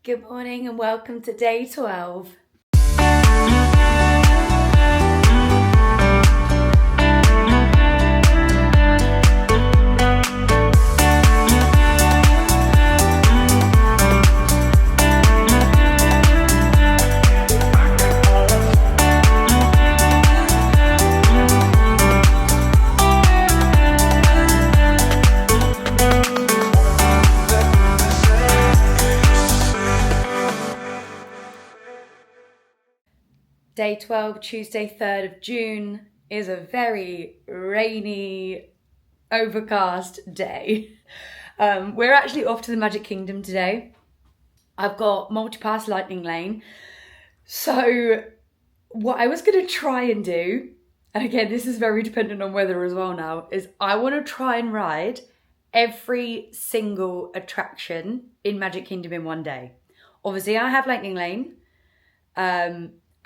Good morning and welcome to day 12. Day 12, Tuesday 3rd of June, is a very rainy, overcast day. We're actually off to the Magic Kingdom today. I've got multi-pass Lightning Lane. So what I was going to try and do, and again, this is very dependent on weather as well now, is I want to try and ride every single attraction in Magic Kingdom in one day. Obviously, I have Lightning Lane.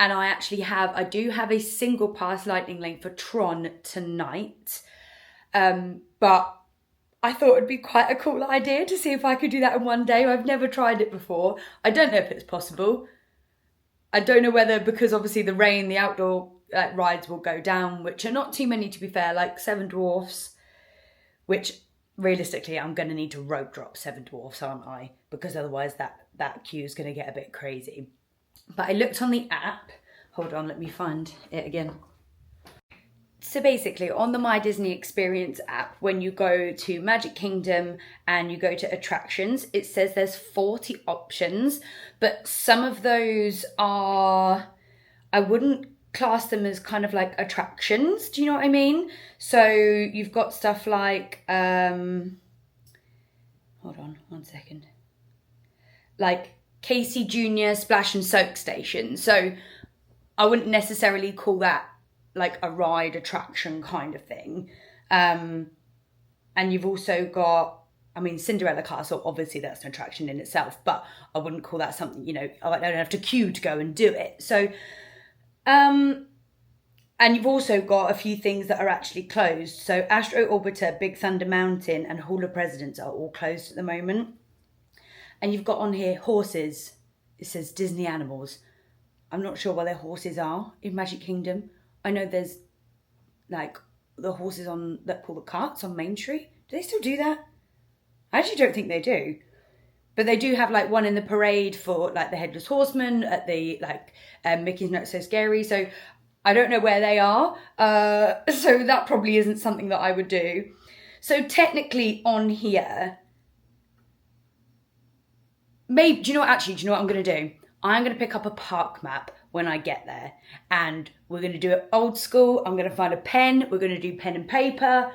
And I do have a single pass Lightning Lane for Tron tonight. But I thought it'd be quite a cool idea to see if I could do that in one day. I've never tried it before. I don't know if it's possible. I don't know whether, because obviously the rain, the outdoor rides will go down, which are not too many to be fair, like Seven Dwarfs, which realistically I'm going to need to rope drop Seven Dwarfs, aren't I? Because otherwise that queue is going to get a bit crazy. But I looked on the app. Hold on, let me find it again. So basically, on the My Disney Experience app, when you go to Magic Kingdom and you go to attractions, it says there's 40 options, but some of those are, I wouldn't class them as kind of like attractions. Do you know what I mean? So you've got stuff like, hold on one second. Like Casey Jr. Splash and Soak Station. So I wouldn't necessarily call that like a ride attraction kind of thing. And you've also got, Cinderella Castle, obviously that's an attraction in itself, but I wouldn't call that something, I don't have to queue to go and do it. So, and you've also got a few things that are actually closed. So Astro Orbiter, Big Thunder Mountain and Hall of Presidents are all closed at the moment. And you've got on here horses. It says Disney animals. I'm not sure where their horses are in Magic Kingdom. I know there's like the horses that pull the carts on Main Street. Do they still do that? I actually don't think they do. But they do have like one in the parade for like the Headless Horseman at the Mickey's Not So Scary. So I don't know where they are. So that probably isn't something that I would do. So technically on here, maybe, do you know what I'm going to do? I'm going to pick up a park map when I get there. And we're going to do it old school. I'm going to find a pen. We're going to do pen and paper.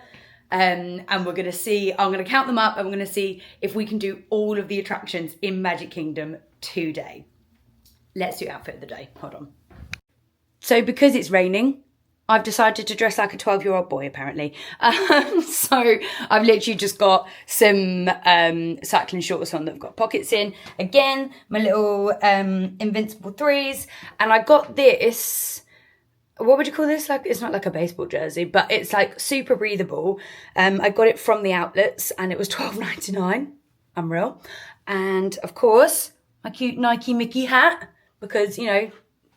And we're going to see, I'm going to count them up. And we're going to see if we can do all of the attractions in Magic Kingdom today. Let's do outfit of the day. Hold on. So because it's raining, I've decided to dress like a 12-year-old boy, apparently. So I've literally just got some cycling shorts on that have got pockets in. Again, my little Invincible 3s. And I got this, what would you call this? Like, it's not like a baseball jersey, but it's like super breathable. I got it from the outlets and it was $12.99. Unreal. And of course, my cute Nike Mickey hat, because,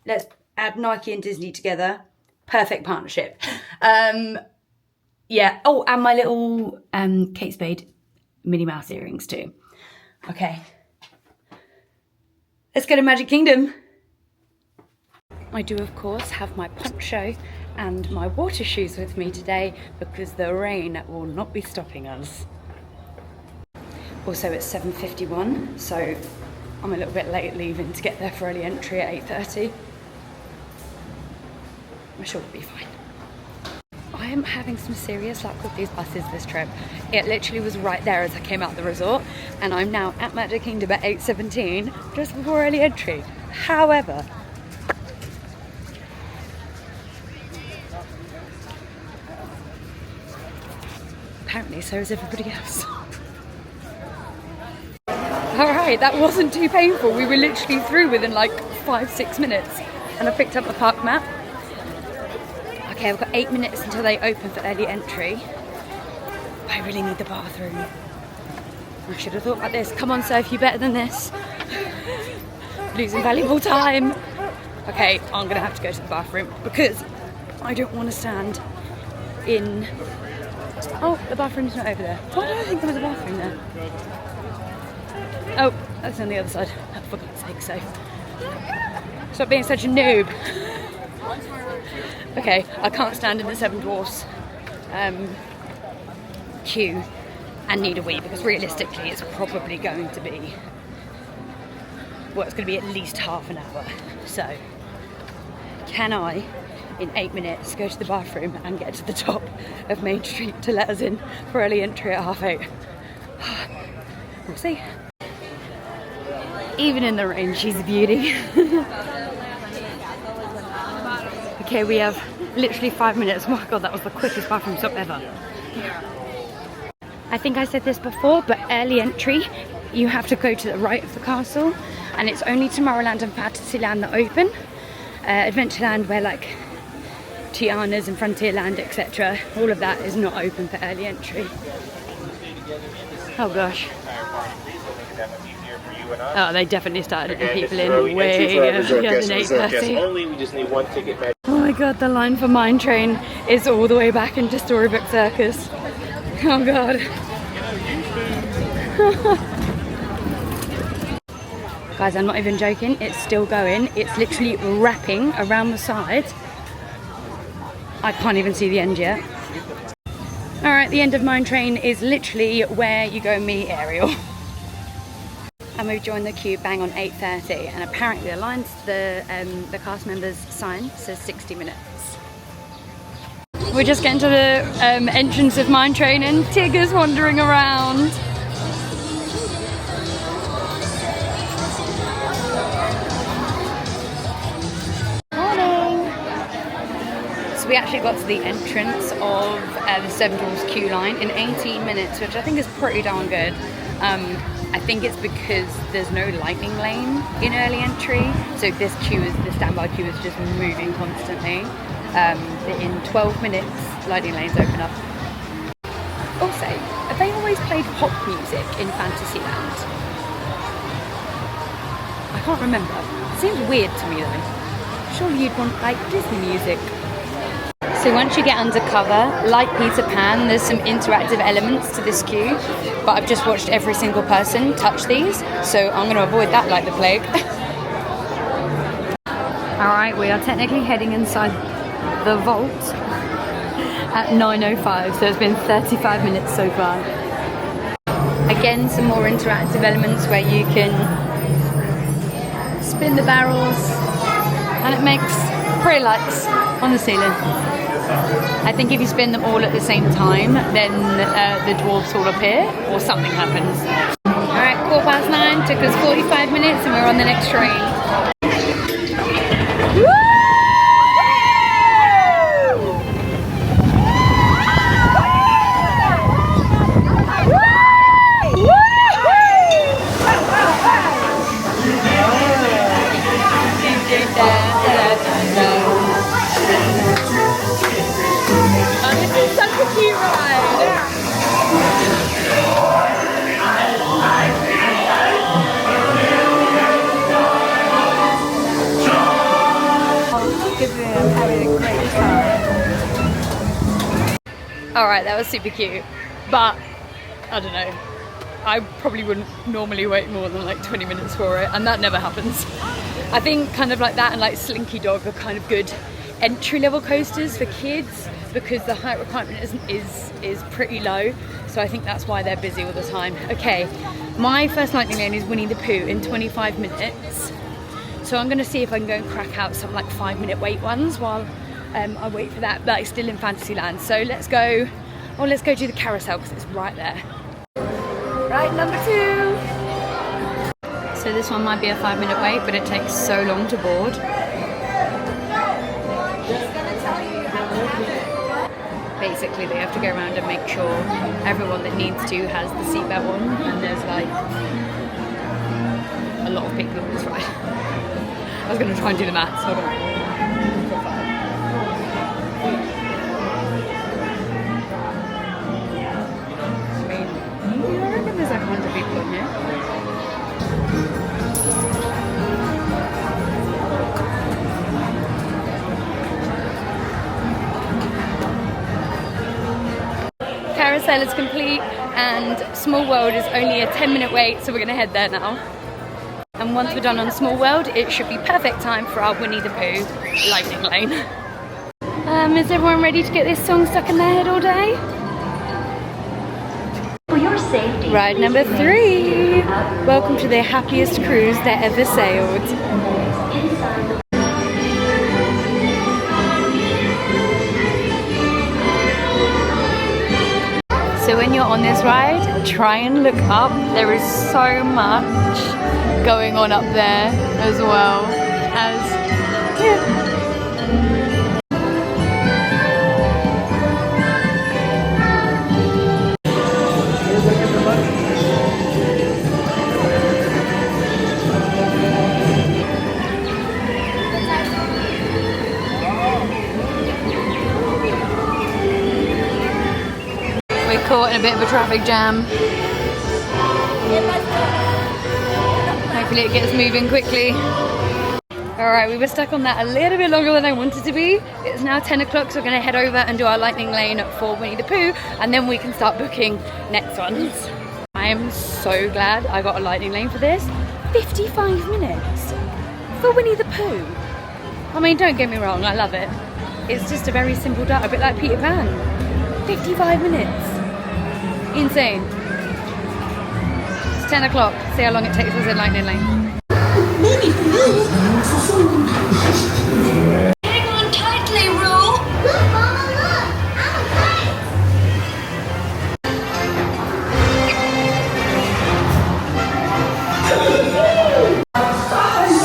let's add Nike and Disney together. Perfect partnership. Yeah. Oh, and my little Kate Spade Minnie Mouse earrings too. Okay. Let's go to Magic Kingdom. I do, of course, have my poncho and my water shoes with me today because the rain will not be stopping us. Also, it's 7:51, so I'm a little bit late leaving to get there for early entry at 8:30. I'm sure we'll be fine. I am having some serious luck with these buses this trip. It literally was right there as I came out the resort, and I'm now at Magic Kingdom at 8:17, just before early entry. However, apparently so is everybody else. Alright, that wasn't too painful. We were literally through within like 5-6 minutes, and I picked up the park map. Okay, I've got 8 minutes until they open for early entry. I really need the bathroom. I should have thought about this. Come on, Soph, you better than this. losing valuable time. Okay, I'm gonna have to go to the bathroom because I don't want to stand in... Oh, the bathroom's not over there. Why do I think there was a bathroom there? Oh, that's on the other side. Oh, for God's sake, so. Stop being such a noob. Okay, I can't stand in the Seven Dwarfs queue and need a wee because realistically it's probably going to be, well, it's going to be at least half an hour. So, can I, in 8 minutes, go to the bathroom and get to the top of Main Street to let us in for early entry at 8:30? We'll see. Even in the rain, she's a beauty. Okay, we have literally 5 minutes. Oh my God, that was the quickest bathroom stop ever. I think I said this before, but early entry, you have to go to the right of the castle, and it's only Tomorrowland and Fantasyland that open. Adventureland, where like Tiana's and Frontierland, etc., all of that is not open for early entry. Oh gosh. Oh, they definitely started letting people in way earlier than 8:30. Oh my God, the line for Mine Train is all the way back into Storybook Circus. Oh God. Guys, I'm not even joking, it's still going. It's literally wrapping around the side. I can't even see the end yet. Alright, the end of Mine Train is literally where you go and meet Ariel. And we've joined the queue bang on 8:30, and apparently the lines, the cast members' sign says 60 minutes. We're just getting to the entrance of Mine Train and Tigger's wandering around. Morning! So we actually got to the entrance of the Seven Dwarfs queue line in 18 minutes, which I think is pretty darn good. I think it's because there's no lightning lane in early entry, so this standby queue is just moving constantly. In 12 minutes, lightning lanes open up. Also, have they always played pop music in Fantasyland? I can't remember. It seems weird to me though. Surely you'd want like Disney music. So once you get undercover, like Peter Pan, there's some interactive elements to this queue, but I've just watched every single person touch these, so I'm going to avoid that like the plague. Alright, we are technically heading inside the vault at 9:05, so it's been 35 minutes so far. Again, some more interactive elements where you can spin the barrels and it makes pretty lights on the ceiling. I think if you spin them all at the same time, then the dwarfs all appear or something happens. Alright, 9:15, took us 45 minutes and we're on the next train. Alright, that was super cute, but I don't know, I probably wouldn't normally wait more than like 20 minutes for it, and that never happens. I think kind of like that and like Slinky Dog are kind of good entry-level coasters for kids because the height requirement is pretty low, so I think that's why they're busy all the time. Okay, my first lightning lane is Winnie the Pooh in 25 minutes, so I'm going to see if I can go and crack out some like 5-minute wait ones while I wait for that, but it's still in Fantasyland. So let's go do the carousel because it's right there. Right, number 2. So this one might be a 5-minute wait, but it takes so long to board. Basically, they have to go around and make sure everyone that needs to has the seatbelt on, and there's like a lot of people on this ride. I was going to try and do the maths, hold on. There's like 100 people in here. Carousel is complete and Small World is only a 10-minute wait, so we're gonna head there now. And once we're done on Small World, it should be perfect time for our Winnie the Pooh lightning lane. Is everyone ready to get this song stuck in their head all day? For your safety. Ride number 3. Welcome to the happiest cruise that ever sailed. So when you're on this ride, try and look up. There is so much going on up there as well as, yeah. We're caught in a bit of a traffic jam. Hopefully it gets moving quickly. Alright, we were stuck on that a little bit longer than I wanted to be. It's now 10 o'clock, so we're going to head over and do our lightning lane for Winnie the Pooh, and then we can start booking next ones. I am so glad I got a lightning lane for this. 55 minutes for Winnie the Pooh. I mean, don't get me wrong, I love it. It's just a very simple duck, a bit like Peter Pan. 55 minutes. Insane. It's 10 o'clock. See how long it takes us in lightning lane. Hang on tightly, Roo. Look, Mama, look.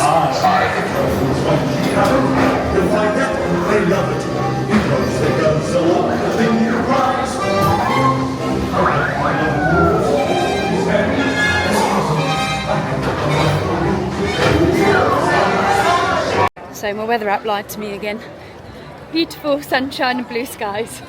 I'm tight. They love it because they go so long. They need a prize. So my weather app lied to me again. Beautiful sunshine and blue skies.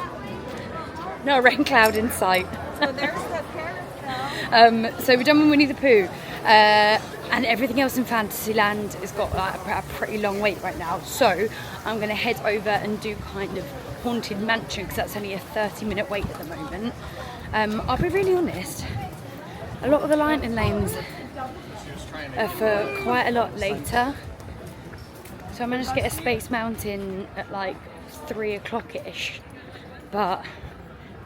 No rain cloud in sight. So there's the carousel. So we're done with Winnie the Pooh. And everything else in Fantasyland has got a pretty long wait right now. So I'm going to head over and do kind of Haunted Mansion, because that's only a 30-minute wait at the moment. I'll be really honest, a lot of the lightning lanes are for quite a lot later. So I managed to get a Space Mountain at like 3 o'clock-ish, but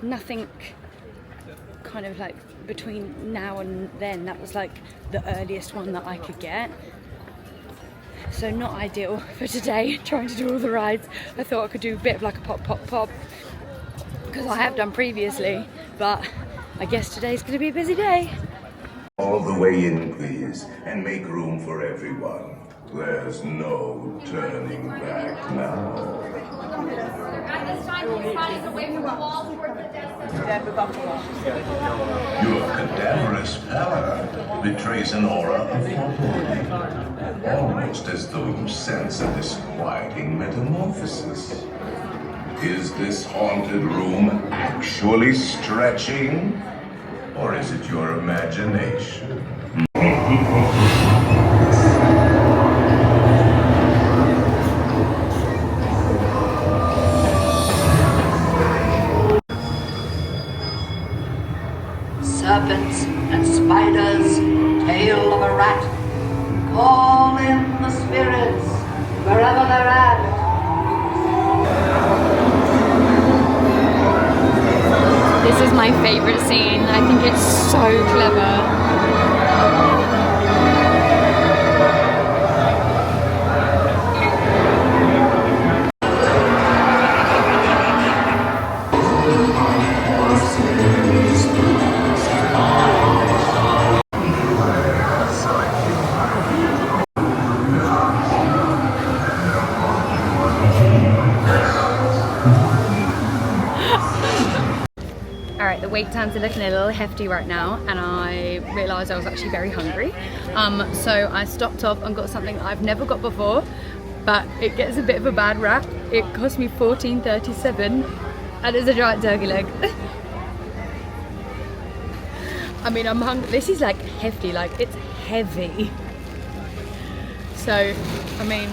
nothing kind of like between now and then. That was like the earliest one that I could get. So not ideal for today, trying to do all the rides. I thought I could do a bit of like a pop, because I have done previously, but I guess today's going to be a busy day. All the way in, please, and make room for everyone. There's no turning back now. Your cadaverous pallor betrays an aura of foreboding, almost as though you sense a disquieting metamorphosis. Is this haunted room actually stretching? Or is it your imagination? Serpents and spiders, tail of a rat, call in the spirits wherever they're at. This is my favourite scene. I think it's so clever. Alright, the wait times are looking a little hefty right now, and I realised I was actually very hungry. So I stopped off and got something I've never got before, but it gets a bit of a bad rap. It cost me $14.37 and it's a giant turkey leg. I mean, I'm hungry. This is like hefty, like it's heavy. So, I mean,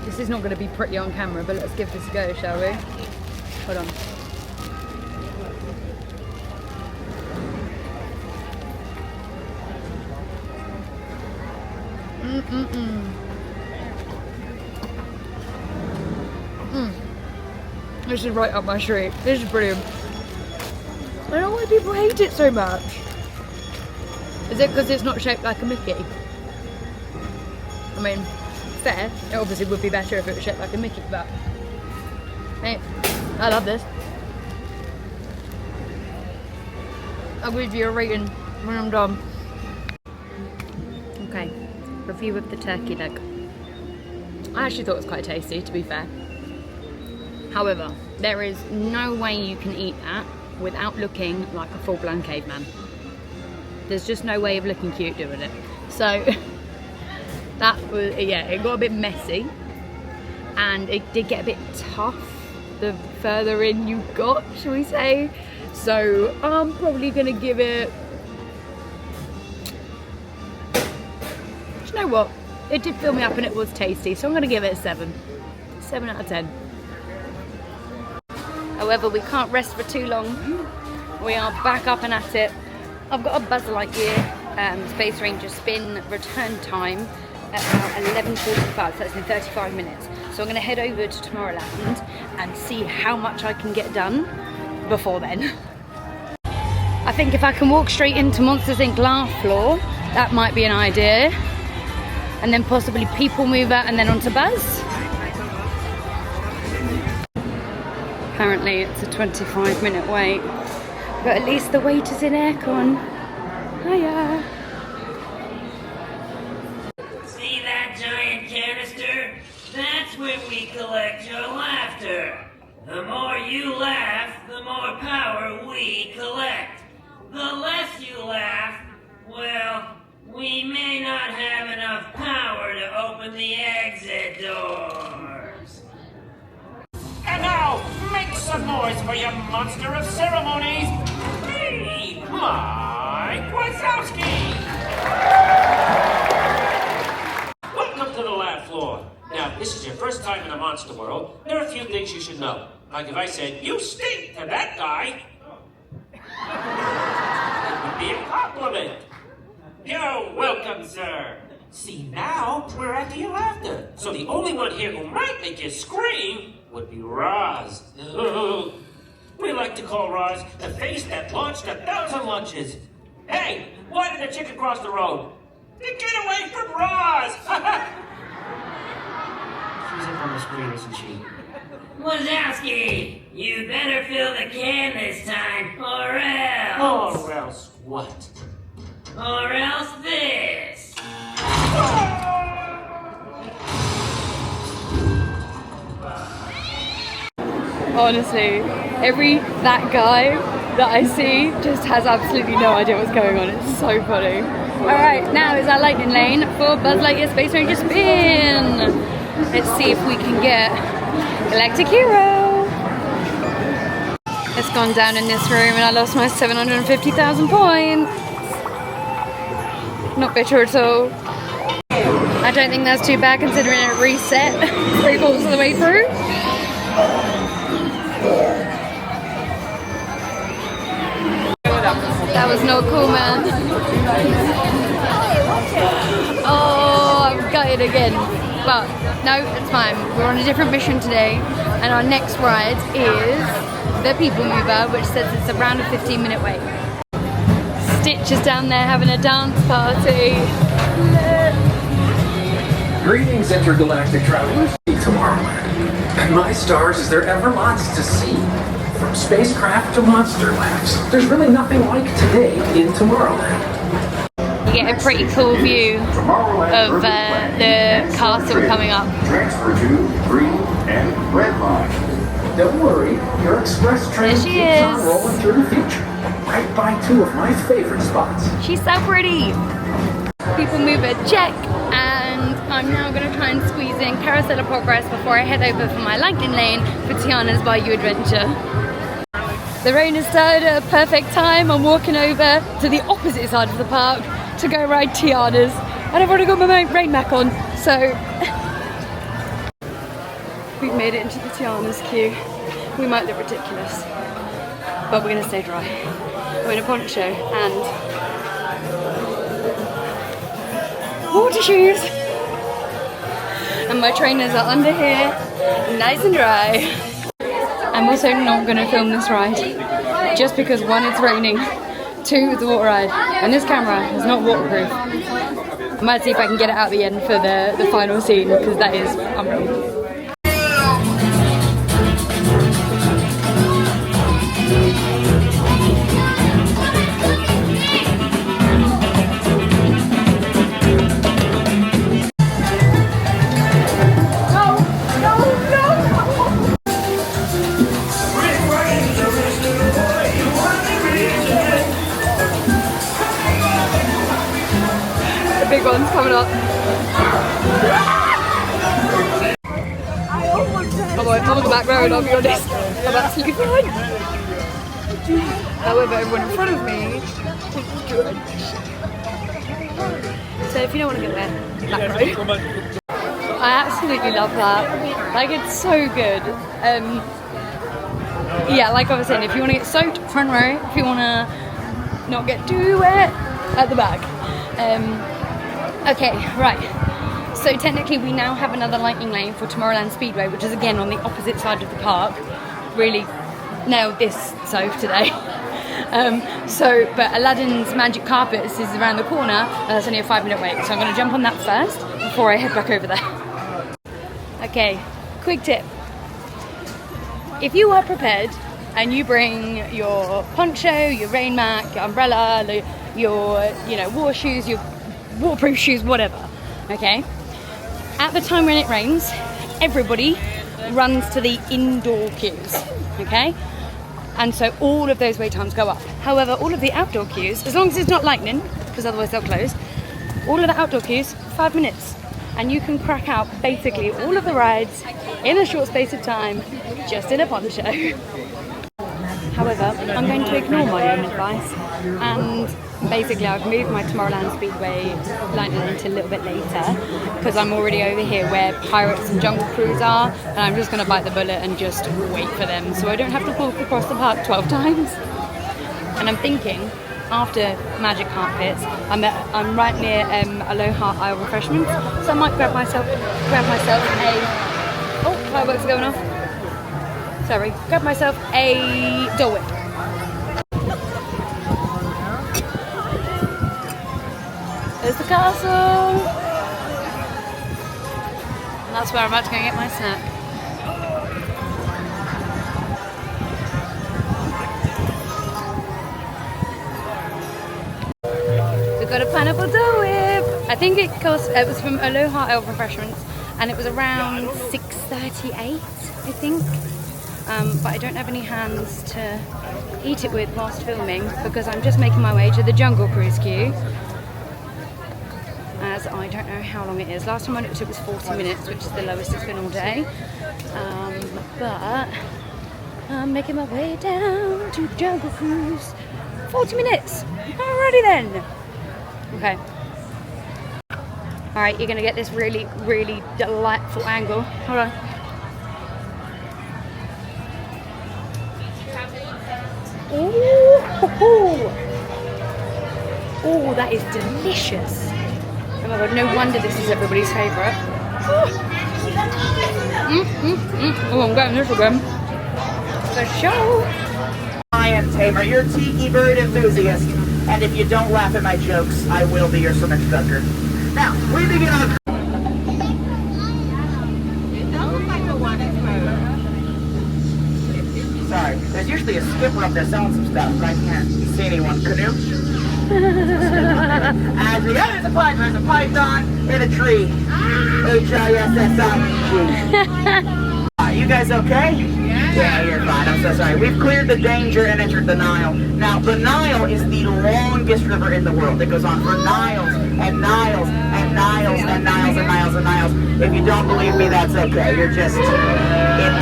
this is not going to be pretty on camera, but let's give this a go, shall we? Hold on. This is right up my street. This is brilliant. I don't know why people hate it so much. Is it because it's not shaped like a Mickey? I mean, fair. It obviously would be better if it was shaped like a Mickey, but hey, I love this. I'll give you a rating when I'm done. Okay, review of the turkey leg. I actually thought it was quite tasty, to be fair. However, there is no way you can eat that without looking like a full-blown caveman. There's just no way of looking cute doing it. So that was, yeah, it got a bit messy and it did get a bit tough the further in you got, shall we say. So I'm probably gonna give it, do you know what? It did fill me up and it was tasty, so I'm gonna give it a 7. 7 out of 10. However, we can't rest for too long. We are back up and at it. I've got a Buzz Lightyear Space Ranger spin return time at about 11:45, so that's in 35 minutes. So I'm going to head over to Tomorrowland and see how much I can get done before then. I think if I can walk straight into Monsters Inc. Laugh Floor, that might be an idea. And then possibly People Mover and then onto Buzz. Apparently it's a 25-minute wait, but at least the wait is in aircon. Hiya! See that giant canister? That's where we collect your laughter. The more you laugh, the more power we collect. The less you laugh, well, we may not have enough power to open the exit doors. And now, make some noise for your monster of ceremonies, me, Mike Wazowski! Welcome to the Laugh Floor. Now, if this is your first time in the monster world, there are a few things you should know. Like if I said, "You stink" to that guy, it would be a compliment. You're welcome, sir. See, now we're after your laughter. So the only one here who might make you scream would be Roz. We like to call Roz the face that launched 1,000 lunches. Hey, why did the chicken cross the road? To get away from Roz! She's up on the screen, isn't she? Wazowski, you better fill the can this time, or else. Or else what? Or else this. Honestly, that guy that I see just has absolutely no idea what's going on. It's so funny. Alright, now is our lightning lane for Buzz Lightyear Space Ranger Spin. Let's see if we can get Galactic Hero. It's gone down in this room and I lost my 750,000 points. Not bitter at all. I don't think that's too bad considering it reset 3/4 of the way through. That was not cool, man. Oh, I'm gutted again. But no, it's fine. We're on a different mission today, and our next ride is the People Mover, which says it's around a 15-minute wait. Stitch is down there having a dance party. Greetings, intergalactic travelers. Tomorrowland. And my stars, is there ever lots to see? From spacecraft to monster labs, there's really nothing like today in Tomorrowland. You get a pretty cool view of the castle coming up. Transfer to green and red line. Don't worry, your express train There she keeps on is. rolling through the future. Right by two of my favorite spots. She's so pretty. People Mover, check. And I'm now going to try and squeeze in Carousel of Progress before I head over for my lightning lane for Tiana's Bayou Adventure. The rain has started at a perfect time. I'm walking over to the opposite side of the park to go ride Tiana's. And I've already got my rain mac on, so we've made it into the Tiana's queue. We might look ridiculous, but we're going to stay dry. We're in a poncho and water shoes. and my trainers are under here, nice and dry. I'm also not going to film this ride, just because one, it's raining, two, it's a water ride, and this camera is not waterproof. I might see if I can get it out at the end for the final scene, because that is unreal. Big one's coming up. Oh boy, I'm on the back road, I'll be honest. I'm absolutely fine. However, everyone in front of me is good. So if you don't want to go there, back road. I absolutely love that. Like, it's so good. Yeah, like I was saying, if you want to get soaked, front row. If you want to not get too wet, at the back. Okay, right. So technically we now have another lightning lane for Tomorrowland Speedway, which is again on the opposite side of the park. Really nailed this today. But Aladdin's Magic Carpets is around the corner, and that's only a 5-minute wait. So I'm going to jump on that first before I head back over there. Okay, quick tip. If you are prepared and you bring your poncho, your rain mat, your umbrella, your water shoes, your waterproof shoes, whatever, okay? At the time when it rains, everybody runs to the indoor queues, okay? And so all of those wait times go up. However, all of the outdoor queues, as long as it's not lightning, because otherwise they'll close, all of the outdoor queues, 5 minutes. And you can crack out basically all of the rides in a short space of time, just in a poncho. However, I'm going to ignore my own advice, and basically I've moved my Tomorrowland Speedway lightning until a little bit later, because I'm already over here where Pirates and Jungle Cruise are, and I'm just going to bite the bullet and just wait for them, so I don't have to walk across the park 12 times. And I'm thinking, after Magic Carpets, I'm right near Aloha Isle Refreshments, so I might grab myself a... Oh, fireworks are going off. Sorry, grab myself a Dole Whip. There's the castle! And that's where I'm about to go get my snack. We've got a Pineapple Dole Whip! I think it was from Aloha Isle Refreshments, and it was around $6.38, I think. But I don't have any hands to eat it with whilst filming, because I'm just making my way to the Jungle Cruise queue, as I don't know how long it is. Last time I looked it was 40 minutes, which is the lowest it's been all day. But I'm making my way down to Jungle Cruise. 40 minutes! Alrighty then! Okay. Alright, you're gonna get this really, really delightful angle. Hold on. Oh, that is delicious. Oh my god, no wonder this is everybody's favourite. Oh, I'm getting this again. The show. Lion tamer, you're a tiki bird enthusiast, and if you don't laugh at my jokes, I will be your swim instructor. Now, we begin our... Sorry, there's usually a skipper up there selling some stuff, but I can't see anyone. Canoe? As we go, there's a python in a tree. H-I-S-S-I-N-G. You guys okay? Yeah, you're fine. I'm so sorry. We've cleared the danger and entered the Nile. Now, the Nile is the longest river in the world. It goes on for miles and miles and miles and miles and miles and miles. If you don't believe me, that's okay. You're just in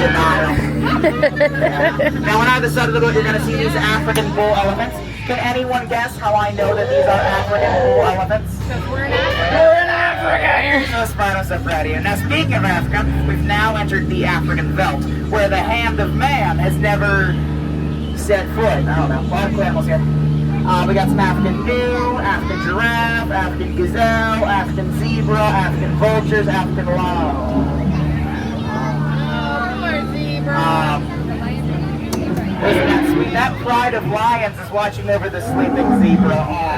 denial. Now, on either side of the road, you're going to see these African bull elephants. Can anyone guess how I know that these are African bull elephants? Because we're in Africa. We're in Africa! Here's no Spinosaurus. Now, speaking of Africa, we've now entered the African veldt, where the hand of man has never set foot. I don't know. Wild camels here. We got some African gnu, African giraffe, African gazelle, African zebra, African vultures, African llama. That pride of lions is watching over the sleeping zebra. Oh,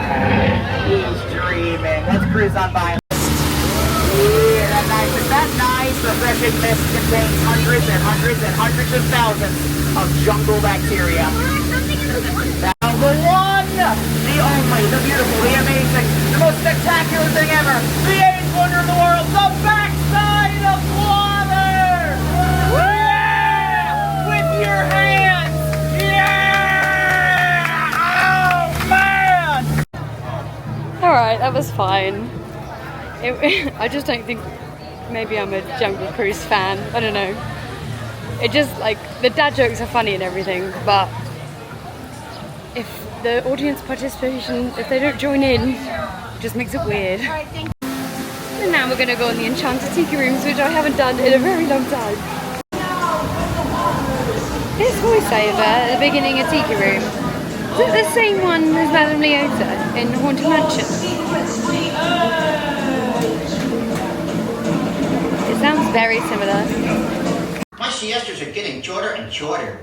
he's dreaming. Let's cruise on by. Yeah, nice. Is that nice? Refreshing mist contains hundreds and hundreds and hundreds of thousands of jungle bacteria. Now the one, the only, the beautiful, the amazing, the most spectacular thing ever, the eighth wonder of the world, the backside of water! Yeah! With your hands! Yeah! Oh man! Alright, that was fine. I just don't think maybe I'm a Jungle Cruise fan. I don't know. It just, like, the dad jokes are funny and everything, but if the audience participation, if they don't join in, it just makes it weird. And now we're going to go on the Enchanted Tiki Rooms, which I haven't done in a very long time. This voiceover at the beginning of Tiki Room, is it the same one as Madame Leota in Haunted Mansion? It sounds very similar. My siestas are getting shorter and shorter.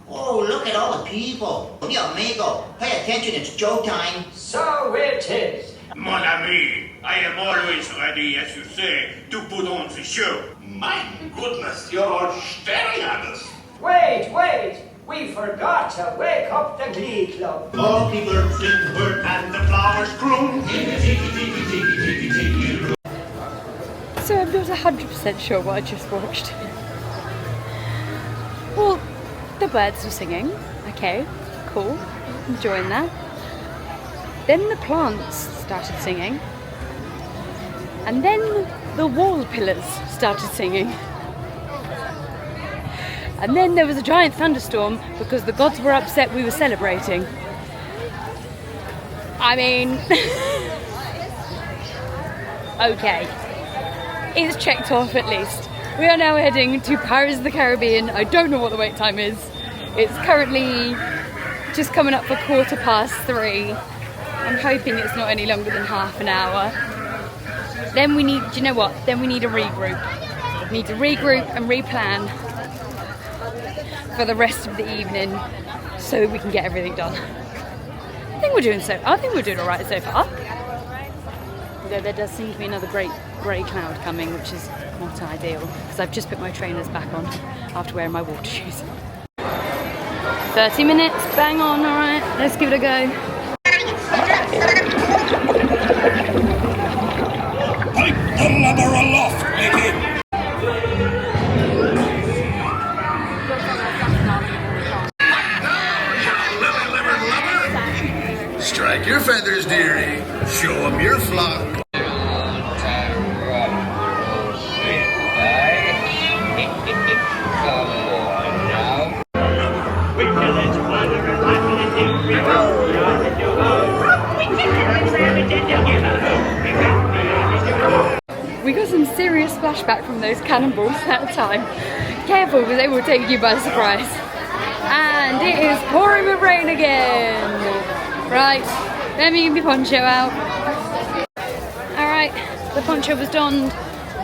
Oh, look at all the people. Yo, amigo, pay attention, it's Joe time. So it is. Mon ami, I am always ready, as you say, to put on the show. My goodness, you're all staring at us. Wait, we forgot to wake up the Glee Club. All the birds in the wood and the flowers groom. So I'm not 100% sure what I just watched. Well, the birds were singing. Okay, cool. Enjoying that. Then the plants started singing. And then the wall pillars started singing. And then there was a giant thunderstorm because the gods were upset we were celebrating. I mean, okay. It's checked off at least. We are now heading to Pirates of the Caribbean. I don't know what the wait time is. It's currently just coming up for 3:15. I'm hoping it's not any longer than half an hour. Then we need, do you know what? Then we need a regroup. We need to regroup and replan for the rest of the evening so we can get everything done. I think we're doing all right so far. Although there does seem to be another great grey cloud coming, which is not ideal because I've just put my trainers back on after wearing my water shoes. 30 minutes, bang on, all right, let's give it a go. Pipe the lubber aloft, lady. Strike your feathers, dearie. Show 'em your flock. We got some serious splashback from those cannonballs at the time. Careful, because they will take you by surprise. And it is pouring with rain again. Right, let me get my poncho out. Alright, the poncho was donned,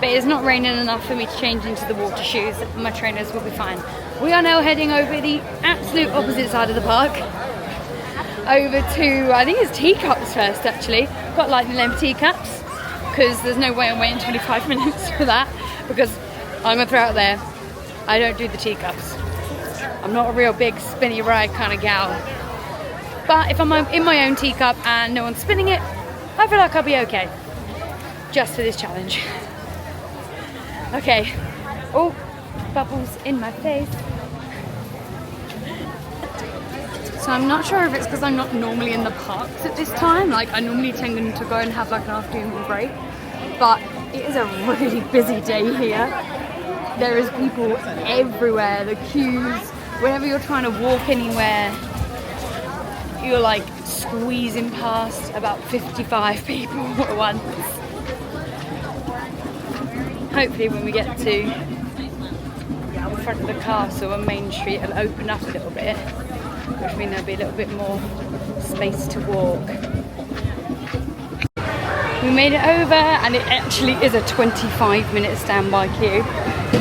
but it's not raining enough for me to change into the water shoes. My trainers will be fine. We are now heading over the absolute opposite side of the park. Over to, I think it's teacups first actually. Got lightning length teacups, because there's no way I'm waiting 25 minutes for that, because I'm going to throw out there, I don't do the teacups. I'm not a real big spinny ride kind of gal. But if I'm in my own teacup and no one's spinning it, I feel like I'll be okay. Just for this challenge. Okay. Oh, bubbles in my face. So I'm not sure if it's because I'm not normally in the parks at this time. Like, I normally tend to go and have like an afternoon break. But it is a really busy day here. There is people everywhere. The queues, whenever you're trying to walk anywhere, you're like squeezing past about 55 people at once. Hopefully when we get to the front of the castle and Main Street, it'll open up a little bit, which means there'll be a little bit more space to walk. We made it over, and it actually is a 25-minute standby queue.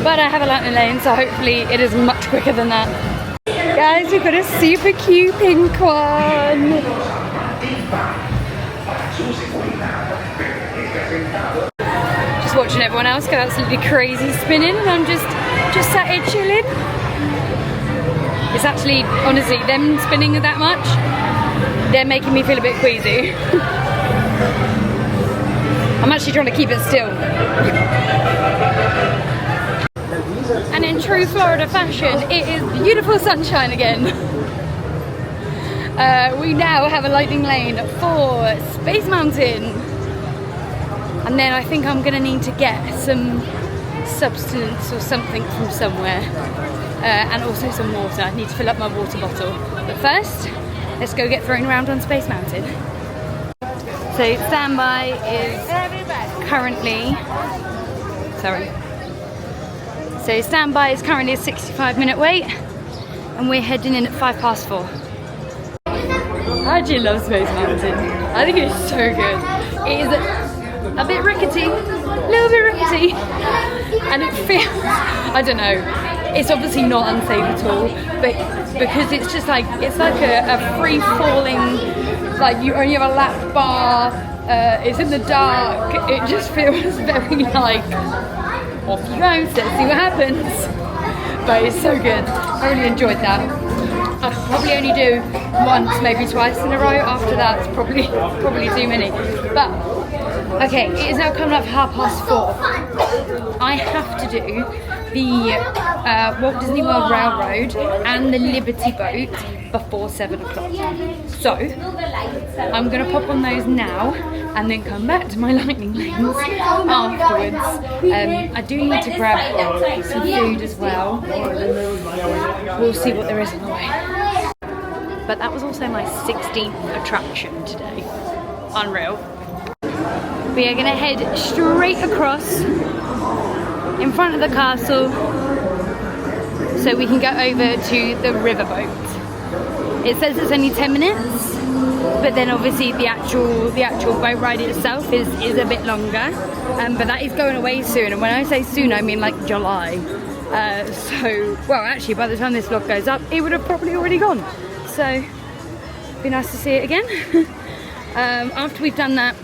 But I have a lightning lane, so hopefully it is much quicker than that. Guys, we've got a super cute pink one. Just watching everyone else go absolutely crazy spinning, and I'm just sat here chilling. It's actually, honestly, them spinning that much, they're making me feel a bit queasy. I'm actually trying to keep it still. And in true Florida fashion, it is beautiful sunshine again. We now have a lightning lane for Space Mountain. And then I think I'm gonna need to get some substance or something from somewhere. And also some water. I need to fill up my water bottle. But first, let's go get thrown around on Space Mountain. So standby is currently, So standby is currently a 65-minute wait, and we're heading in at 4:05. I actually love Space Mountain. I think it's so good. It is a bit rickety, a little bit rickety, and it feels, I don't know, it's obviously not unsafe at all, but because it's just like, it's like a free-falling, like you only have a lap bar, it's in the dark, it just feels very like, off you go, let's see what happens. But it's so good, I really enjoyed that. I'd probably only do once, maybe twice in a row. After that, it's probably too many. But okay, it is now coming up 4:30. I have to do the Walt Disney World Railroad and the Liberty Boat before 7 o'clock. So I'm gonna pop on those now and then come back to my lightning lanes afterwards. I do need to grab some food as well. We'll see what there is on the way. But that was also my 16th attraction today. Unreal. We are gonna head straight across in front of the castle so we can go over to the riverboat. It says it's only 10 minutes, but then obviously the actual boat ride itself is a bit longer, but that is going away soon, and when I say soon I mean like July. So, well, actually by the time this vlog goes up it would have probably already gone, so it'd be nice to see it again. After we've done that,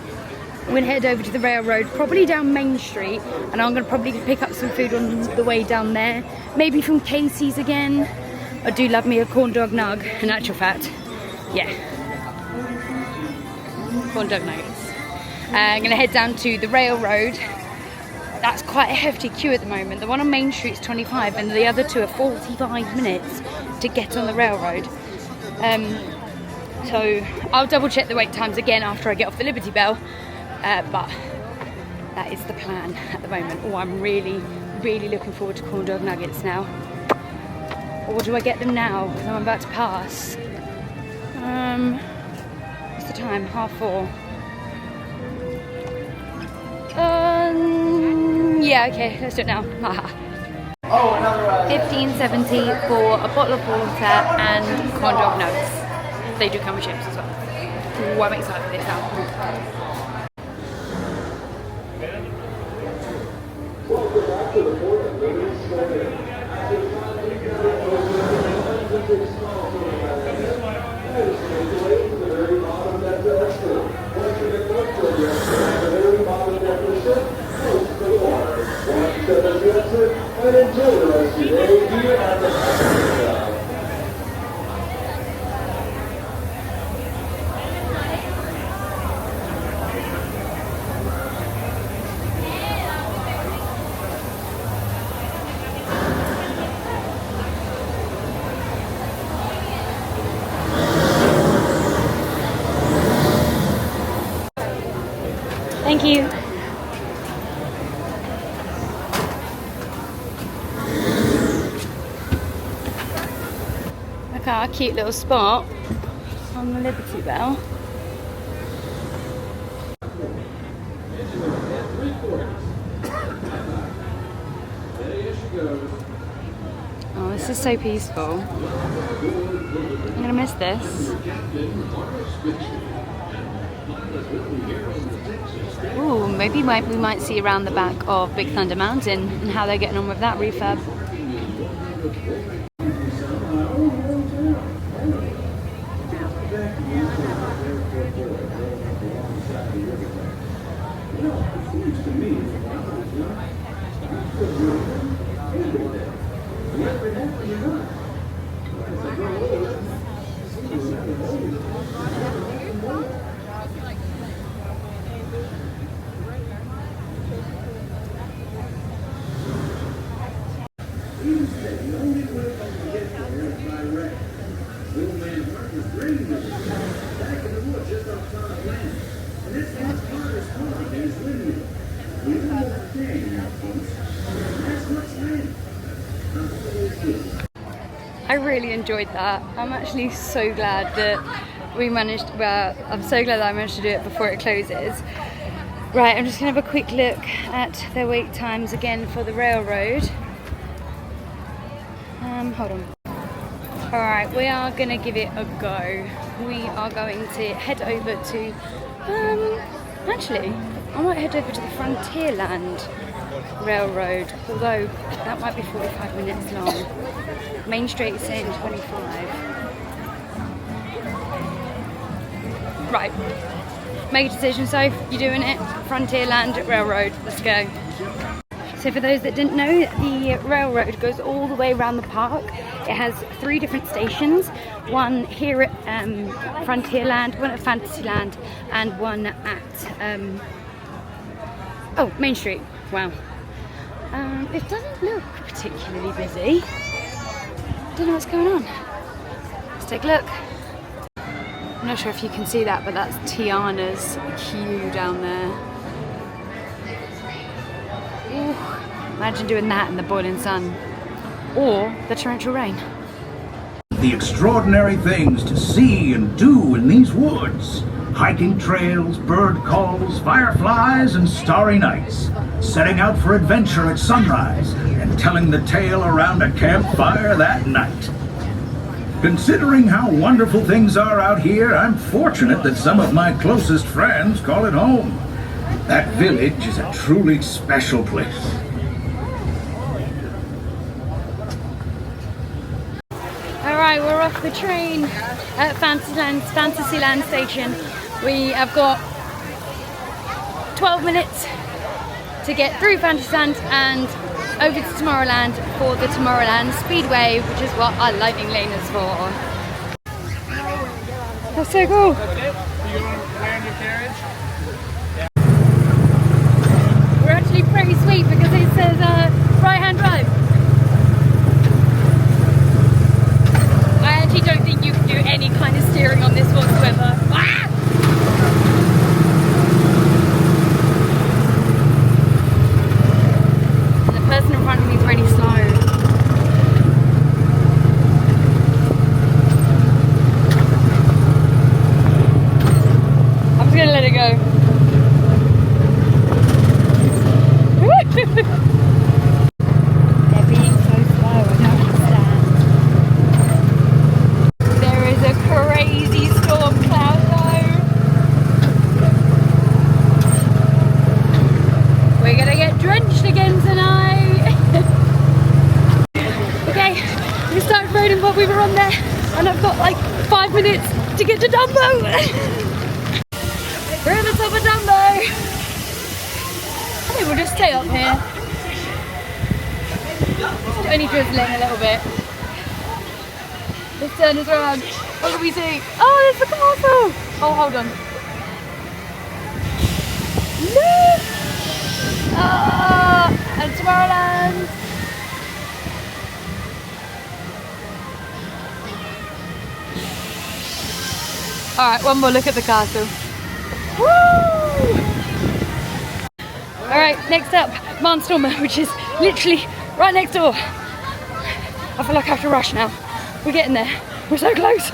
we'll head over to the railroad, probably down Main Street, and I'm going to probably pick up some food on the way down there, maybe from Casey's again. I do love me a corn dog nug, in actual fact, yeah, corn dog nuggets. I'm going to head down to the railroad. That's quite a hefty queue at the moment. The one on Main Street's 25 and the other two are 45 minutes to get on the railroad. So I'll double check the wait times again after I get off the Liberty Bell, but that is the plan at the moment. Oh, I'm really looking forward to corn dog nuggets now. Or do I get them now because I'm about to pass? What's the time? 4:30. Yeah, okay, let's do it now. 15.70 for a bottle of water and corn dog nuggets. They do come with chips as well. Ooh, I'm excited for this now. Thank you. Look at our cute little spot on the Liberty Bell. Oh, this is so peaceful. I'm gonna miss this. Ooh, maybe we might see around the back of Big Thunder Mountain and how they're getting on with that refurb. I really enjoyed that. I'm actually so glad that we managed, well, I'm so glad that I managed to do it before it closes. Right, I'm just gonna have a quick look at the wait times again for the railroad. Hold on. Alright, we are gonna give it a go. We are going to head over to, actually, I might head over to the Frontierland Railroad, although that might be 45 minutes long. Main Street is saying 25. Right, make a decision, so you're doing it. Frontierland Railroad, let's go. So for those that didn't know, the railroad goes all the way around the park. It has 3 different stations, one here at Frontierland, one at Fantasyland, and one at Main Street. Wow. It doesn't look particularly busy. Don't know what's going on. Let's take a look. I'm not sure if you can see that, but that's Tiana's queue down there. Ooh, imagine doing that in the boiling sun. Or the torrential rain. The extraordinary things to see and do in these woods. Hiking trails, bird calls, fireflies, and starry nights. Setting out for adventure at sunrise and telling the tale around a campfire that night. Considering how wonderful things are out here, I'm fortunate that some of my closest friends call it home. That village is a truly special place. Alright, we're off the train at Fantasyland station. We have got 12 minutes to get through Fantasyland and over to Tomorrowland for the Tomorrowland Speedway, which is what our lightning lane is for. That's so cool. We're actually pretty sweet because it says right-hand drive. I actually don't think you can do any kind of steering on this whatsoever. Ah! The person in front of me is really slow. I'm just gonna let it go. They're being so slow, I don't understand. There is a crazy storm cloud though. We're gonna get drenched again tonight. Okay, we started raining while we were on there, and I've got like 5 minutes to get to Dumbo. We're at the top of Dumbo. I think we'll just stay up here. It's only drizzling a little bit. Let's turn us around. What can we see? Oh, there's the castle! Oh, hold on. Look! Ah, and Tomorrowland! Alright, one more look at the castle. Woo! Alright, next up, Barnstormer, which is literally right next door. I feel like I have to rush now. We're getting there. We're so close.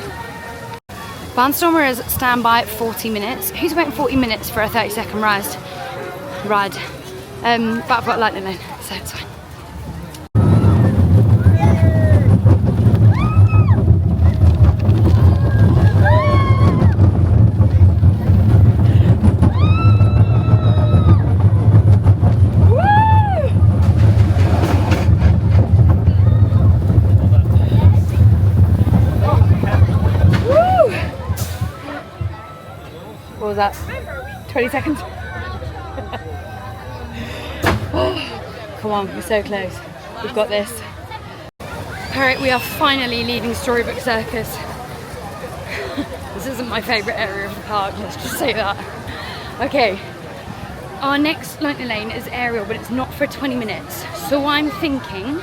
Barnstormer is standby at 40 minutes. Who's waiting 40 minutes for a 30-second ride? But I've got lightning lane, so it's fine. was that? 20 seconds? Come on, we're so close. We've got this. Alright, we are finally leaving Storybook Circus. This isn't my favourite area of the park, let's just say that. Okay, our next Lightning Lane is Ariel, but it's not for 20 minutes. So I'm thinking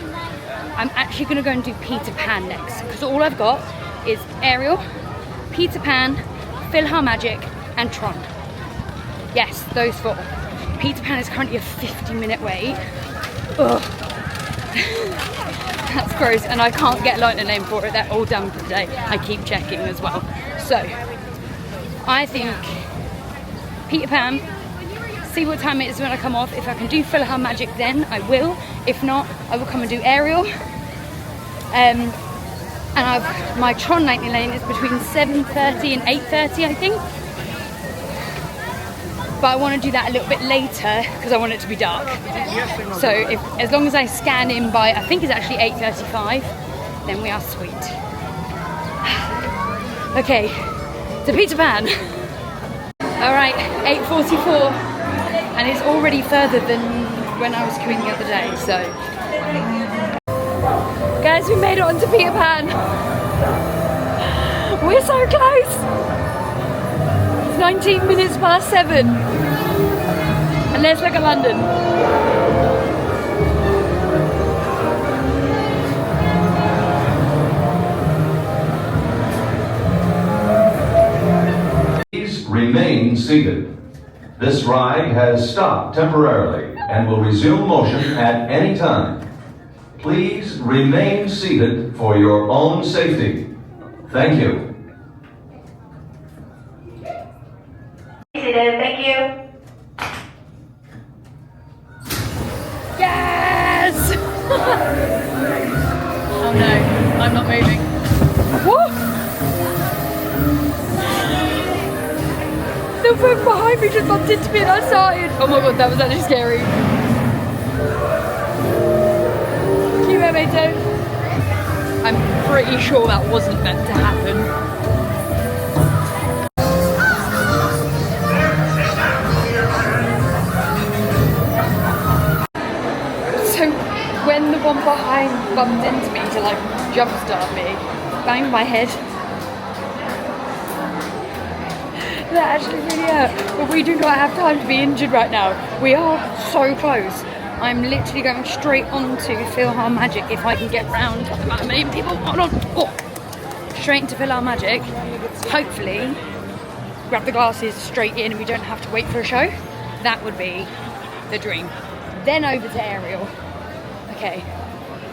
I'm actually going to go and do Peter Pan next, because all I've got is Ariel, Peter Pan, PhilharMagic and Tron. Yes, those 4. Peter Pan is currently a 50-minute wait. Ugh. That's gross, and I can't get Lightning Lane for it. They're all done for today. I keep checking as well. So, I think Peter Pan, see what time it is when I come off. If I can do PhilharMagic then, I will. If not, I will come and do Ariel. And my Tron Lightning Lane is between 7:30 and 8:30, I think. But I want to do that a little bit later because I want it to be dark. So as long as I scan in by, I think it's actually 8:35, then we are sweet. Okay, to Peter Pan. All right, 8:44, and it's already further than when I was queuing the other day, so. Guys, we made it onto Peter Pan. We're so close. 19 minutes past 7. And let's look at London. Please remain seated. This ride has stopped temporarily and will resume motion at any time. Please remain seated for your own safety. Thank you. Thank you. Yes! Oh no, I'm not moving. Woo! The friend behind me just bumped into me and I started. Oh my god, that was actually scary. Cute mermaid toe. I'm pretty sure that wasn't meant to happen. When the one behind bumped into me to like jumpstart me, banged my head. That actually really hurt, but we do not have time to be injured right now. We are so close. I'm literally going straight onto PhilharMagic if I can get round the amount of many people. Hold on. Oh. Straight into PhilharMagic. Hopefully, grab the glasses straight in and we don't have to wait for a show. That would be the dream. Then over to Ariel. Okay.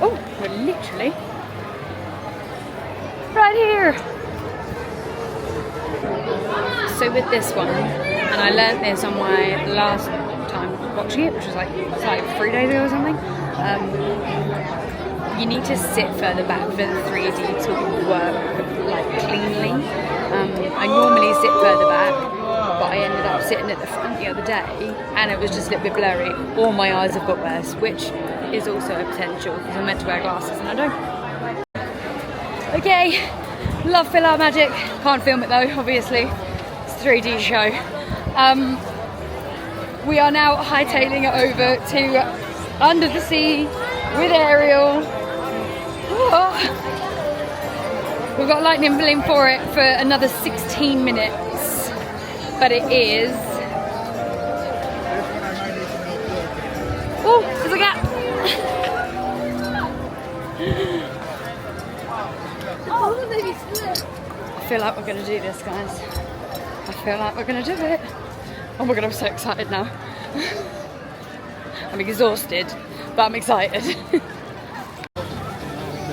Oh, we're literally right here. So with this one, and I learnt this on my last time watching it, which was like 3 days ago or something. You need to sit further back for the 3D to work like cleanly. I normally sit further back, but I ended up sitting at the front the other day, and it was just a little bit blurry. All my eyes have got worse, which is also a potential because I'm meant to wear glasses and I don't. Okay, love PhilharMagic. Can't film it though, obviously. It's a 3D show. We are now hightailing it over to Under the Sea with Ariel. Oh. We've got lightning balloon for it for another 16 minutes, but it is. Oh, there's a gap. I feel like we're going to do this, guys. I feel like we're going to do it. Oh my god, I'm so excited now. I'm exhausted, but I'm excited.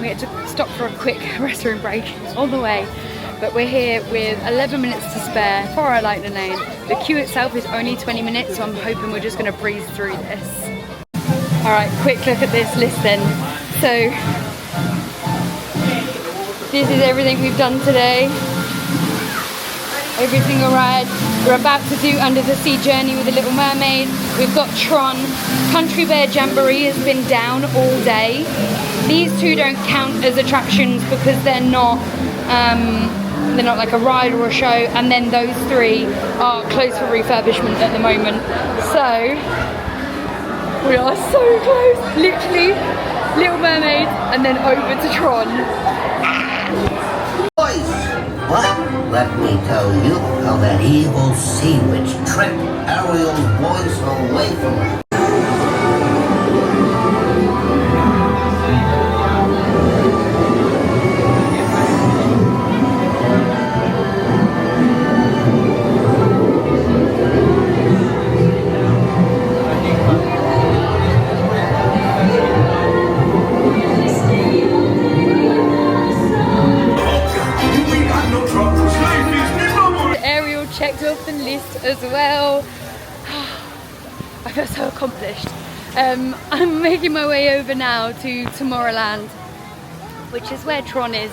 We had to stop for a quick restroom break on the way, but we're here with 11 minutes to spare for our lightning lane. The queue itself is only 20 minutes, so I'm hoping we're just going to breeze through this. Alright, quick look at this list then. So, this is everything we've done today. Every single ride. We're about to do Under the Sea Journey with the Little Mermaid. We've got Tron. Country Bear Jamboree has been down all day. These two don't count as attractions because they're not They're not like a ride or a show, and then those 3 are closed for refurbishment at the moment. So we are so close, literally Little Mermaid and then over to Tron. Boys, but let me tell you how that evil sea witch tricked Ariel's boys away from her. Checked off the list as well. I feel so accomplished. I'm making my way over now to Tomorrowland, which is where Tron is.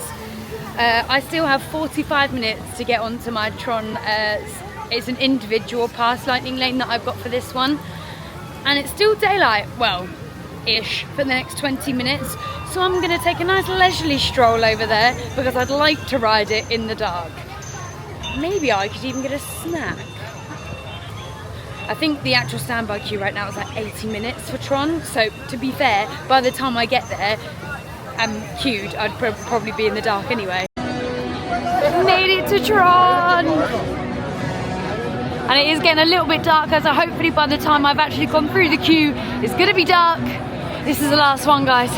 I still have 45 minutes to get onto my Tron. It's an individual pass lightning lane that I've got for this one, and it's still daylight, well, ish, for the next 20 minutes. So I'm gonna take a nice leisurely stroll over there because I'd like to ride it in the dark. Maybe I could even get a snack. I think the actual standby queue right now is like 80 minutes for Tron, so to be fair, by the time I get there queued, I'd probably be in the dark anyway. Made it to Tron! And it is getting a little bit darker, so hopefully by the time I've actually gone through the queue, it's gonna be dark. This is the last one, guys.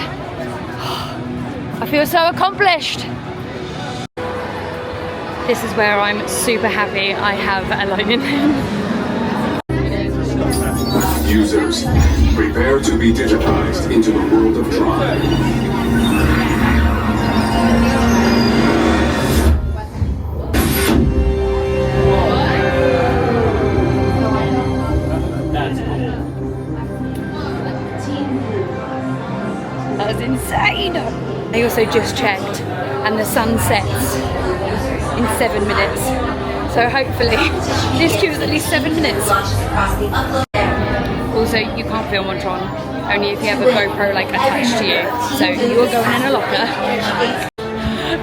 I feel so accomplished. This is where I'm super happy I have a lightning lane. Users, prepare to be digitized into the world of Tron. That was insane! I also just checked and the sun sets in 7 minutes. So hopefully this queue is at least 7 minutes. Also, you can't film on Tron, only if you have a GoPro like attached to you. So you are going in a locker.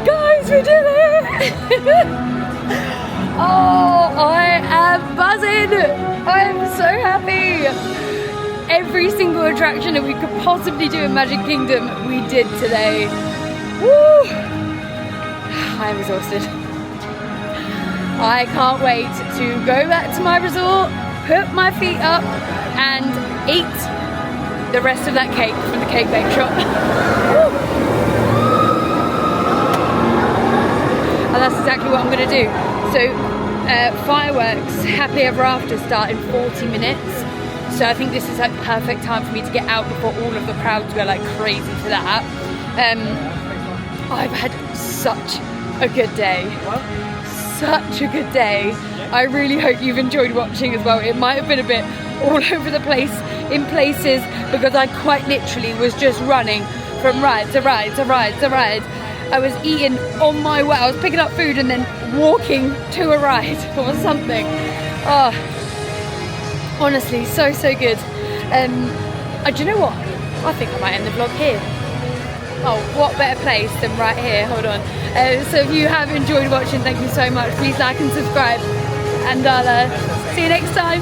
Guys, we did it! Oh, I am buzzing! I am so happy! Every single attraction that we could possibly do in Magic Kingdom, we did today. Woo! I am exhausted. I can't wait to go back to my resort, put my feet up and eat the rest of that cake from the cake bake shop. And that's exactly what I'm going to do. So fireworks, Happy Ever After start in 40 minutes. So I think this is like perfect time for me to get out before all of the crowds go like crazy for that. I've had such a good day. Such a good day. I really hope you've enjoyed watching as well. It might have been a bit all over the place in places because I quite literally was just running from ride to ride to ride to ride. I was eating on my way. I was picking up food and then walking to a ride or something. Oh, honestly, so good. Do you know what? I think I might end the vlog here. Oh, what better place than right here? Hold on. So if you have enjoyed watching, thank you so much. Please like and subscribe, and I'll see you next time.